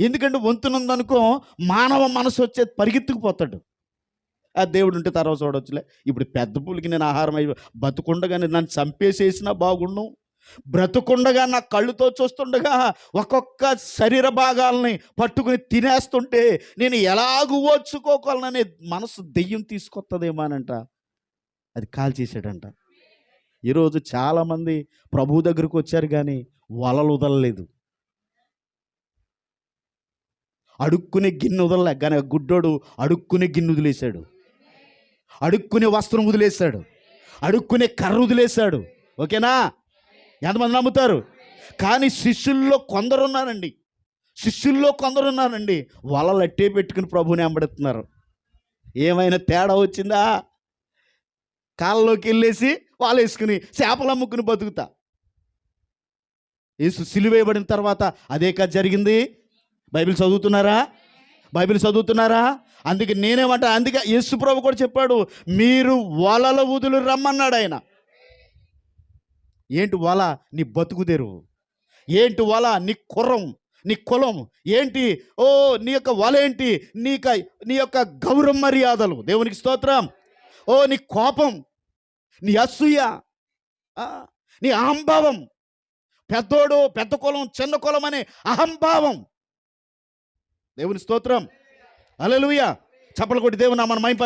ఎందుకంటే వంతునుందనుకో మానవ మనసు వచ్చే పరిగెత్తుకుపోతాడు. ఆ దేవుడు ఉంటే తర్వాత చూడొచ్చులే, ఇప్పుడు పెద్ద పులికి నేను ఆహారం అయి బతుకుండగానే నన్ను చంపేసేసినా బాగుండు, బ్రతుకుండగా నా కళ్ళుతో చూస్తుండగా ఒక్కొక్క శరీర భాగాలని పట్టుకుని తినేస్తుంటే నేను ఎలాగూ ఓర్చుకోగలననే మనసు దెయ్యం తీసుకొస్తుందేమోనంట. అది కాల్చేసాడంట. ఈరోజు చాలామంది ప్రభు దగ్గరకు వచ్చారు కానీ వలలు వదలలేదు. అడుక్కునే గిన్నె వదలలే కానీ గుడ్డోడు అడుక్కునే గిన్నె వదిలేశాడు, అడుక్కునే వస్త్రం వదిలేశాడు, అడుక్కునే కర్ర వదిలేశాడు. ఓకేనా? ఎంతమంది నమ్ముతారు? కానీ శిష్యుల్లో కొందరున్నారండి వలలు అట్టే పెట్టుకుని ప్రభుని వెంబడిస్తున్నారు. ఏమైనా తేడా వచ్చిందా? కాళ్ళలోకి వెళ్ళేసి వాళ్ళు వేసుకుని చేపలు అమ్ముకుని బతుకుతా. యేసు సిలువేయబడిన తర్వాత అదే కదా జరిగింది. బైబిల్ చదువుతున్నారా? అందుకే నేనేమంటా, అందుకే యేసు ప్రభు కూడా చెప్పాడు, మీరు వలల వదులు రమ్మన్నాడు ఆయన. ఏంటి వల? నీ బతుకు తెరువు. ఏంటి వల? నీ కులం ఏంటి? ఓ నీ యొక్క వల ఏంటి? నీ యొక్క గౌరవ మర్యాదలు. దేవునికి స్తోత్రం. ఓ నీ కోపం, నీ అసూయ, నీ అహంభావం, పెద్ద కులం చిన్న కులం అనే అహంభావం. దేవుని స్తోత్రం. హల్లెలూయా. చప్పట్లు కొట్టి దేవుని నామమున మహిమ